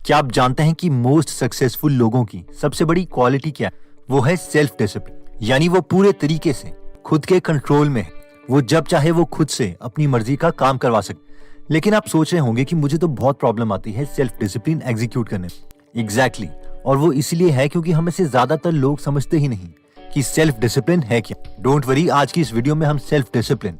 क्या आप जानते हैं कि मोस्ट सक्सेसफुल लोगों की सबसे बड़ी क्वालिटी क्या है? वो है सेल्फ डिसिप्लिन, यानी वो पूरे तरीके से खुद के कंट्रोल में है। वो जब चाहे वो खुद से अपनी मर्जी का काम करवा सके। लेकिन आप सोच रहे होंगे कि मुझे तो बहुत प्रॉब्लम आती है सेल्फ डिसिप्लिन एग्जीक्यूट करने में। एग्जैक्टली, और वो इसलिए है क्योंकि हमें से ज्यादातर लोग समझते ही नहीं कि सेल्फ डिसिप्लिन है क्या। डोंट वरी, आज की इस वीडियो में हम सेल्फ डिसिप्लिन,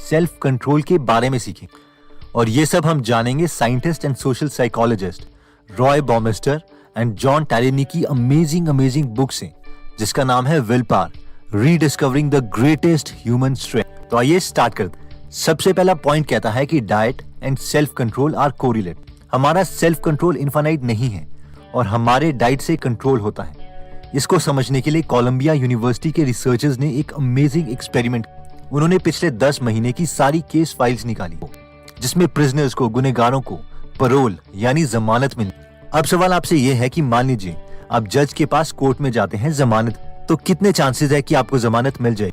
सेल्फ कंट्रोल के बारे में सीखें और ये सब हम जानेंगे scientist and social psychologist Roy Baumeister and John Tierney की अमेजिंग बुक से, जिसका नाम है will power, rediscovering the greatest human strength. तो आइए स्टार्ट करते हैं। सबसे पहला पॉइंट कहता है कि diet and self control are correlate. हमारा सेल्फ कंट्रोल इनफाइनाइट नहीं है और हमारे डाइट से कंट्रोल होता है। इसको समझने के लिए कोलंबिया यूनिवर्सिटी के रिसर्चर्स ने एक अमेजिंग एक्सपेरिमेंट। उन्होंने पिछले 10 महीने की सारी केस फाइल्स निकाली जिसमें प्रिजनर्स को, गुनहगारों को पैरोल यानी जमानत मिली। अब सवाल आपसे ये है कि मान लीजिए आप जज के पास कोर्ट में जाते हैं जमानत, तो कितने चांसेस है कि आपको जमानत मिल जाए?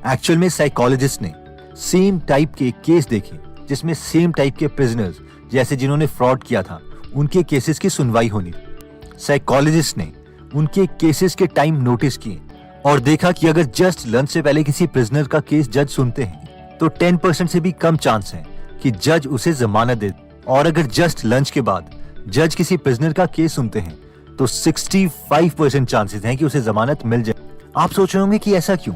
एक्चुअल में साइकोलॉजिस्ट ने सेम टाइप के केस देखे जिसमें सेम टाइप के प्रिजनर्स, जैसे जिन्होंने फ्रॉड किया था, उनके केसेस की सुनवाई होनी। साइकोलॉजिस्ट ने उनके केसेस के टाइम नोटिस किए और देखा कि अगर जस्ट लंच से पहले किसी प्रिजनर का केस जज सुनते हैं तो 10% से भी कम चांस है कि जज उसे जमानत दे, और अगर जस्ट लंच के बाद जज किसी प्रिजनर का केस सुनते हैं तो 65% चांसेस हैं कि उसे जमानत मिल जाए। आप सोच रहे होंगे कि ऐसा क्यों?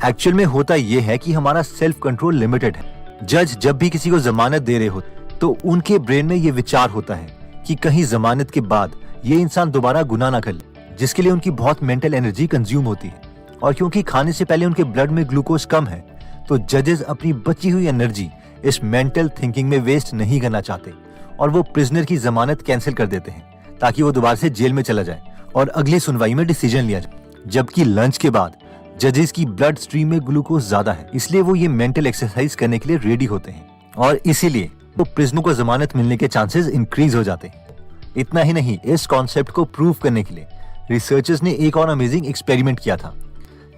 एक्चुअल में होता यह है कि हमारा सेल्फ कंट्रोल लिमिटेड है। जज जब भी किसी को जमानत दे रहे होते तो उनके ब्रेन में ये विचार होता है कि कहीं जमानत के बाद ये इंसान दोबारा गुनाह ना कर ले, जिसके लिए उनकी बहुत मेंटल एनर्जी कंज्यूम होती है। और क्योंकि खाने से पहले उनके ब्लड में ग्लूकोज कम है, तो जजेस अपनी बची हुई एनर्जी इस मेंटल थिंकिंग में वेस्ट नहीं करना चाहते और वो प्रिजनर की जमानत कैंसिल कर देते हैं ताकि वो दोबारा से जेल में चला जाए और अगली सुनवाई में डिसीजन लिया जाए। जबकि लंच के बाद जजेस की ब्लड स्ट्रीम में ग्लूकोज ज्यादा है, इसलिए वो ये मेंटल एक्सरसाइज करने के लिए रेडी होते हैं और इसीलिए तो प्रिजनर को जमानत मिलने के चांसेस इंक्रीज हो जाते हैं। इतना ही नहीं, इस कॉन्सेप्ट को प्रूव करने के लिए रिसर्चर्स ने एक और अमेजिंग एक्सपेरिमेंट किया था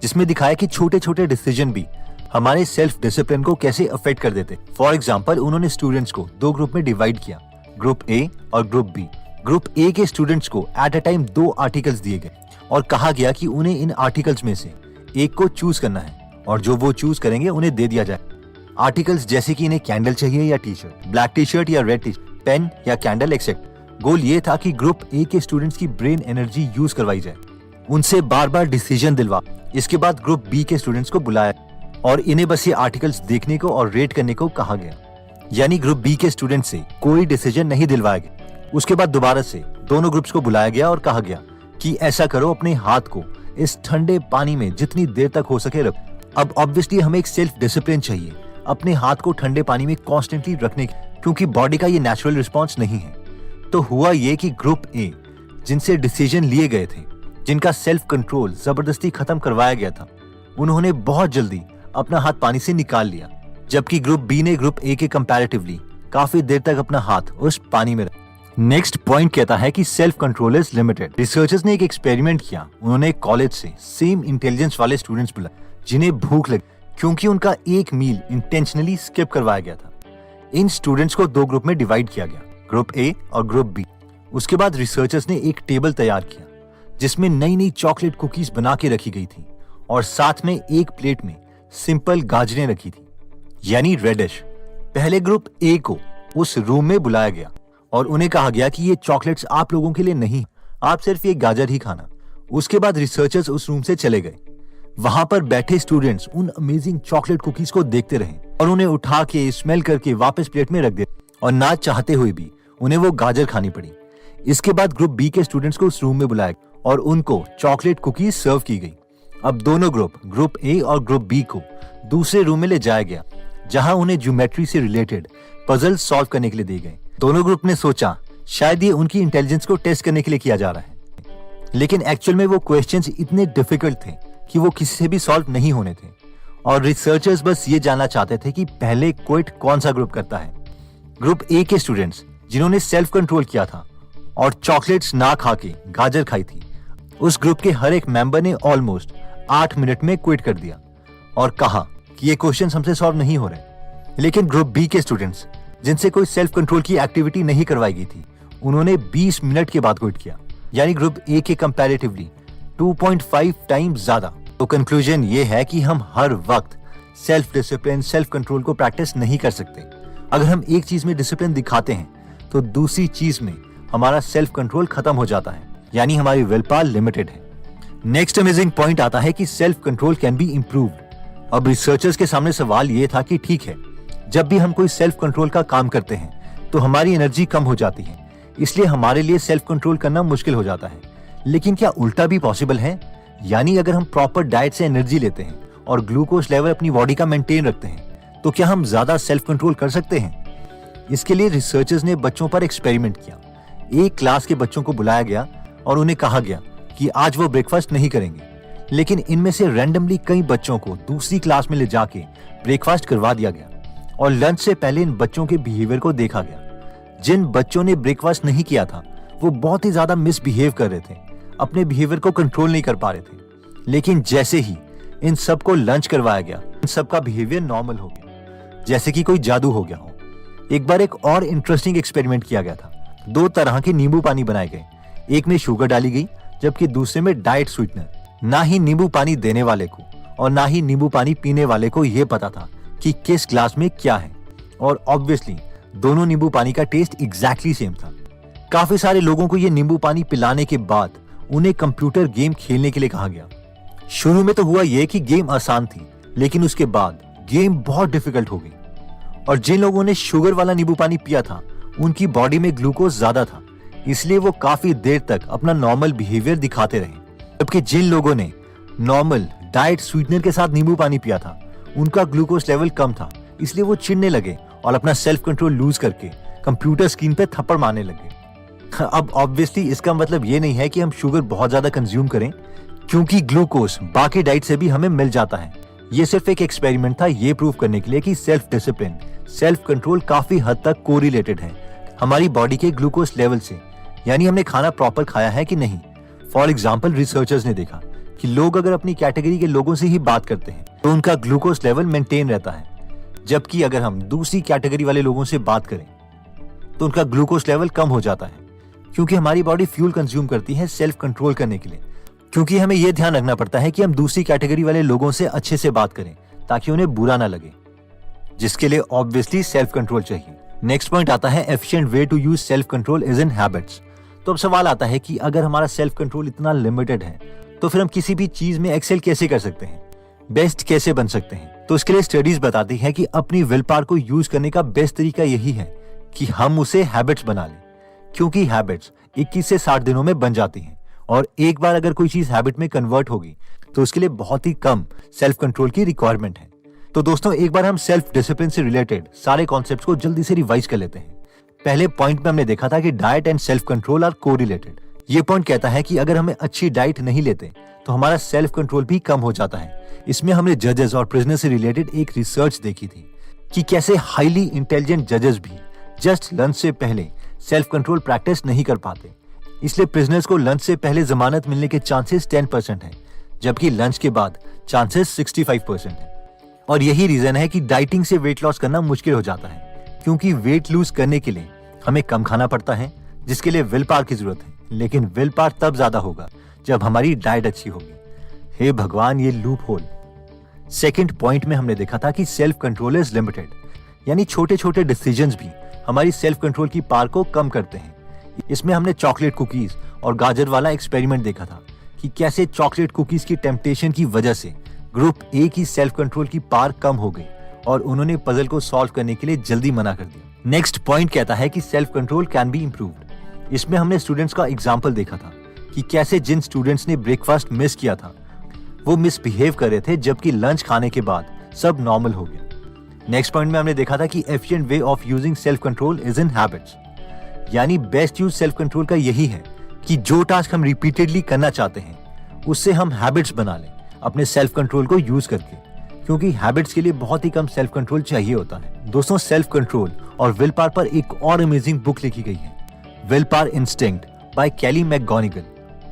जिसमें दिखाया कि छोटे छोटे डिसीजन भी हमारे सेल्फ डिसिप्लिन को कैसे अफेक्ट कर देते। फॉर एग्जाम्पल, उन्होंने स्टूडेंट्स को 2 ग्रुप में डिवाइड किया, ग्रुप ए और ग्रुप बी। ग्रुप ए के स्टूडेंट्स को एट अ टाइम 2 आर्टिकल्स दिए गए और कहा गया कि उन्हें इन आर्टिकल्स में से एक को चूज करना है और जो वो चूज करेंगे उन्हें दे दिया जाए। आर्टिकल्स जैसे कि इन्हें कैंडल चाहिए या T shirt, black T shirt या रेड टी शर्ट, पेन या कैंडल एक्सेप्ट। गोल ये था कि ग्रुप ए के स्टूडेंट्स की ब्रेन एनर्जी यूज करवाई जाए, उनसे बार बार डिसीजन दिलवा। इसके बाद ग्रुप बी के स्टूडेंट्स को बुलाया और इन्हें बस ये आर्टिकल्स देखने को और रेट करने को कहा गया, यानी ग्रुप बी के स्टूडेंट से कोई डिसीजन नहीं दिलवाया गया। उसके बाद दोबारा से दोनों ग्रुप्स को बुलाया गया और कहा गया कि ऐसा करो, अपने हाथ को इस ठंडे पानी में जितनी देर तक हो सके रखो। अब ऑब्वियसली हमें एक सेल्फ डिसिप्लिन चाहिए अपने हाथ को ठंडे पानी में कॉन्स्टेंटली रखने की, क्योंकि बॉडी का ये नेचुरल रिस्पॉन्स नहीं है। तो हुआ ये कि ग्रुप ए, जिनसे डिसीजन लिए गए थे, जिनका सेल्फ कंट्रोल जबरदस्ती खत्म करवाया गया था, उन्होंने बहुत जल्दी अपना हाथ पानी से निकाल लिया, जबकि ग्रुप बी ने ग्रुप ए के कंपैरेटिवली काफी देर तक अपना हाथ उस पानी में रखा। नेक्स्ट पॉइंट कहता है कि self control is limited. Researchers ने एक एक्सपेरिमेंट किया। उन्होंने कॉलेज से सेम इंटेलिजेंस वाले स्टूडेंट्स बुलाए जिन्हें भूख लगी, क्योंकि उनका एक मील इंटेंशनली स्किप करवाया गया था। इन स्टूडेंट्स को 2 ग्रुप में डिवाइड किया गया, ग्रुप ए और ग्रुप बी। उसके बाद रिसर्चर्स ने एक टेबल तैयार किया जिसमें नई नई चॉकलेट कुकीज बना के रखी गई थी और साथ में एक प्लेट में सिंपल गाजरें रखी थी, यानी रेडिश। पहले ग्रुप ए को उस रूम में बुलाया गया और उन्हें कहा गया कि ये चॉकलेट्स आप लोगों के लिए नहीं, आप सिर्फ ये गाजर ही खाना। उसके बाद रिसर्चर्स उस रूम से चले गए। वहां पर बैठे स्टूडेंट्स उन अमेजिंग चॉकलेट कुकीज को देखते रहे और उन्हें उठा के स्मेल करके वापस प्लेट में रख दिया और ना चाहते हुए भी उन्हें वो गाजर खानी पड़ी। इसके बाद ग्रुप बी के स्टूडेंट्स को उस रूम में बुलाया और उनको चॉकलेट कुकीज सर्व की गई। अब दोनों ग्रुप ए और ग्रुप बी को दूसरे रूम में ले जाया गया, जहां उन्हें ज्योमेट्री से रिलेटेड पजल सॉल्व करने के लिए दिए गए। दोनों ग्रुप ने सोचा शायद ये उनकी इंटेलिजेंस को टेस्ट करने के लिए किया जा रहा है, लेकिन एक्चुअल में वो क्वेश्चंस इतने डिफिकल्ट थे कि वो किसी से भी सॉल्व नहीं होने थे और रिसर्चर्स बस ये जानना चाहते थे कि पहले क्विट कौन सा ग्रुप करता है। ग्रुप ए के स्टूडेंट्स जिन्होंने सेल्फ कंट्रोल किया था और चॉकलेट्स ना खा के गाजर खाई थी, उस ग्रुप के हर एक मेंबर ने ऑलमोस्ट 8 मिनट में क्विट कर दिया और कहा कि ये क्वेश्चन हमसे सॉल्व नहीं हो रहे। लेकिन ग्रुप बी के स्टूडेंट्स जिनसे कोई सेल्फ कंट्रोल की एक्टिविटी नहीं करवाई गई थी, उन्होंने 20 मिनट के बाद क्विट किया, यानी ग्रुप ए के कंपैरेटिवली 2.5 टाइम्स ज्यादा। तो कंक्लूजन ये है कि हम हर वक्त सेल्फ डिसिप्लिन, सेल्फ कंट्रोल को प्रैक्टिस नहीं कर सकते। अगर हम एक चीज में डिसिप्लिन दिखाते हैं तो दूसरी चीज में हमारा सेल्फ कंट्रोल खत्म हो जाता है, यानी हमारी विल पावर लिमिटेड है। नेक्स्ट अमेजिंग पॉइंट आता है कि self control can be improved. अब रिसर्चर्स के सामने सवाल ये था कि ठीक है, जब भी हम कोई सेल्फ कंट्रोल का काम करते हैं तो हमारी एनर्जी कम हो जाती है, इसलिए हमारे लिए सेल्फ कंट्रोल करना मुश्किल हो जाता है। लेकिन क्या उल्टा भी पॉसिबल है? यानी अगर हम प्रॉपर डाइट से एनर्जी लेते हैं और ग्लूकोज लेवल अपनी बॉडी का मेंटेन रखते हैं तो क्या हम ज्यादा सेल्फ कंट्रोल कर सकते हैं? इसके लिए रिसर्चर्स ने बच्चों पर एक्सपेरिमेंट किया। एक क्लास के बच्चों को बुलाया गया और उन्हें कहा गया कि आज वो ब्रेकफास्ट नहीं करेंगे, लेकिन इनमें से रैंडमली कई बच्चों को दूसरी क्लास में ले जाके ब्रेकफास्ट करवा दिया गया और लंच से पहले इन बच्चों के बिहेवियर को देखा गया। जिन बच्चों ने ब्रेकफास्ट नहीं किया था वो बहुत ही ज्यादा मिसबिहेव कर रहे थे, अपने बिहेवियर को कंट्रोल नहीं कर पा रहे थे। लेकिन जैसे ही इन सबको लंच करवाया गया, इन सबका बिहेवियर नॉर्मल हो गया, जैसे कि कोई जादू हो गया हो। एक बार एक और इंटरेस्टिंग एक्सपेरिमेंट किया गया था। 2 तरह के नींबू पानी बनाए गए, एक में शुगर डाली गई जबकि दूसरे में डाइट स्वीटनर। ना ही नींबू पानी देने वाले को और ना ही नींबू पानी पीने वाले को यह पता था कि किस ग्लास में क्या है, और ऑब्वियसली दोनों नींबू पानी का टेस्ट एग्जैक्टली सेम था। काफी सारे लोगों को यह नींबू पानी पिलाने के बाद उन्हें कंप्यूटर गेम खेलने के लिए कहा गया। शुरू में तो हुआ यह कि गेम आसान थी, लेकिन उसके बाद गेम बहुत डिफिकल्ट हो गई, और जिन लोगों ने शुगर वाला नींबू पानी पिया था उनकी बॉडी में ग्लूकोज ज्यादा था, इसलिए वो काफी देर तक अपना नॉर्मल बिहेवियर दिखाते रहे। जबकि जिन लोगों ने नॉर्मल डाइट स्वीटनर के साथ नींबू पानी पिया था उनका ग्लूकोज लेवल कम था, इसलिए वो चिढ़ने लगे और अपना सेल्फ कंट्रोल लूज करके कंप्यूटर स्क्रीन पे थप्पड़ मारने लगे। अब ऑब्वियसली इसका मतलब ये नहीं है कि हम शुगर बहुत ज्यादा कंज्यूम करें, क्योंकि ग्लूकोज बाकी डाइट से भी हमें मिल जाता है। ये सिर्फ एक एक्सपेरिमेंट था ये प्रूव करने के लिए कि सेल्फ डिसिप्लिन, सेल्फ कंट्रोल काफी हद तक कोरिलेटेड है हमारी बॉडी के ग्लूकोज लेवल से, यानी हमने खाना प्रॉपर खाया है कि नहीं। फॉर एग्जाम्पल, रिसर्चर्स ने देखा कि लोग अगर अपनी कैटेगरी के लोगों से ही बात करते हैं तो उनका ग्लूकोज लेवल मेंटेन रहता है, जबकि अगर हम दूसरी कैटेगरी वाले लोगों से बात करें तो उनका ग्लूकोज लेवल कम हो जाता है, क्योंकि हमारी बॉडी फ्यूल कंज्यूम करती है सेल्फ कंट्रोल करने के लिए। क्योंकि हमें यह ध्यान रखना पड़ता है कि हम दूसरी कैटेगरी वाले लोगों से अच्छे से बात करें ताकि उन्हें बुरा ना लगे, जिसके लिए ऑब्वियसली सेल्फ कंट्रोल चाहिए। नेक्स्ट पॉइंट आता है efficient way to use self control is in habits. तो अब सवाल आता है कि अगर हमारा सेल्फ कंट्रोल इतना लिमिटेड है तो फिर हम किसी भी चीज में एक्सेल कैसे कर सकते हैं, बेस्ट कैसे बन सकते हैं? तो इसके लिए स्टडीज बताती है कि अपनी विल पावर को यूज करने का बेस्ट तरीका यही है कि हम उसे हैबिट्स बना लें, क्योंकि हैबिट्स 21 से 60 दिनों में बन जाती हैं, और एक बार अगर कोई चीज हैबिट में कन्वर्ट होगी तो उसके लिए बहुत ही कम सेल्फ कंट्रोल की रिक्वायरमेंट है। तो दोस्तों, एक बार हम सेल्फ डिसिप्लिन से रिलेटेड सारे कॉन्सेप्ट्स को जल्दी से रिवाइज कर लेते हैं। पहले पॉइंट में हमने देखा था कि diet and self control are correlated. ये पॉइंट कहता है कि अगर हमें अच्छी डाइट नहीं लेते तो हमारा सेल्फ कंट्रोल भी कम हो जाता है। इसमें हमने जजेस और प्रिजनर से रिलेटेड एक रिसर्च देखी थी कि कैसे हाईली इंटेलिजेंट जजेस भी जस्ट लंच से पहले सेल्फ कंट्रोल प्रैक्टिस नहीं कर पाते, इसलिए प्रिजनर्स को लंच से पहले जमानत मिलने के चांसेस 10% है, जबकि लंच के बाद चांसेस 65% है। और यही रीजन है कि डाइटिंग से वेट लॉस करना मुश्किल हो जाता है, क्योंकि वेट लूज करने के लिए हमें कम खाना पड़ता है, जिसके लिए विल पावर की जरूरत है। लेकिन विल पावर तब ज्यादा होगा जब हमारी डाइट अच्छी होगी। हे भगवान, ये लूप होल। सेकंड पॉइंट में हमने देखा था कि सेल्फ कंट्रोल इज लिमिटेड, यानी छोटे छोटे डिसीजंस भी हमारी सेल्फ कंट्रोल की पावर को कम करते हैं। इसमें हमने चॉकलेट कुकीज और गाजर वाला एक्सपेरिमेंट देखा था कि कैसे चॉकलेट कुकीज की टेम्पटेशन की वजह से ग्रुप ए की सेल्फ कंट्रोल की पावर कम हो गई और उन्होंने पजल को सॉल्व करने के लिए जल्दी मना कर दिया। नेक्स्ट पॉइंट कहता है कि self control can be improved. इसमें हमने स्टूडेंट्स का एग्जाम्पल देखा था कि कैसे जिन स्टूडेंट्स ने ब्रेकफास्ट मिस किया था वो मिसबिहेव कर रहे थे, जबकि लंच खाने के बाद सब नॉर्मल हो गया। नेक्स्ट पॉइंट में हमने देखा था कि efficient way of using self control is in habits, यानी बेस्ट यूज सेल्फ कंट्रोल का यही है कि जो टास्क हम रिपीटेडली करना चाहते हैं उससे हम हैबिट्स बना लें अपने सेल्फ कंट्रोल को यूज करके, क्योंकि हैबिट्स के लिए बहुत ही कम सेल्फ कंट्रोल चाहिए होता है। दोस्तों, सेल्फ कंट्रोल और विल पावर पर एक और अमेजिंग बुक लिखी गई है, विल पावर इंस्टिंक्ट बाय केली मैकगोनिगल,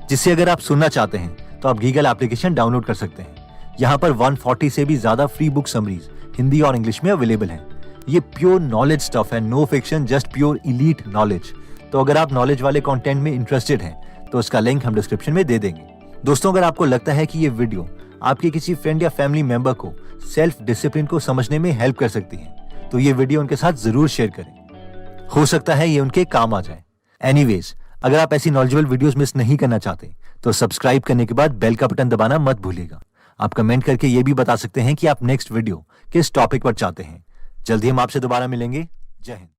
जिसे अगर आप सुनना चाहते हैं तो आप गीगल एप्लीकेशन डाउनलोड कर सकते हैं। यहाँ पर 140 से भी ज्यादा फ्री बुक समरीज हिंदी और इंग्लिश में अवेलेबल हैं। ये प्योर नॉलेज स्टफ है, no fiction, just pure elite knowledge तो अगर आप नॉलेज वाले कंटेंट में इंटरेस्टेड हैं तो उसका लिंक हम डिस्क्रिप्शन में दे देंगे। दोस्तों, अगर आपको लगता है कि ये वीडियो आपके किसी फ्रेंड या फैमिली मेंबर को सेल्फ डिसिप्लिन को समझने में हेल्प कर सकती है तो ये वीडियो उनके साथ जरूर शेयर करें। हो सकता है ये उनके काम आ जाए। एनीवेज, अगर आप ऐसी नॉलेजेबल वीडियोस मिस नहीं करना चाहते तो सब्सक्राइब करने के बाद बेल का बटन दबाना मत भूलिएगा। आप कमेंट करके ये भी बता सकते हैं कि आप नेक्स्ट वीडियो किस टॉपिक पर चाहते हैं। जल्दी हम आपसे दोबारा मिलेंगे। जय हिंद।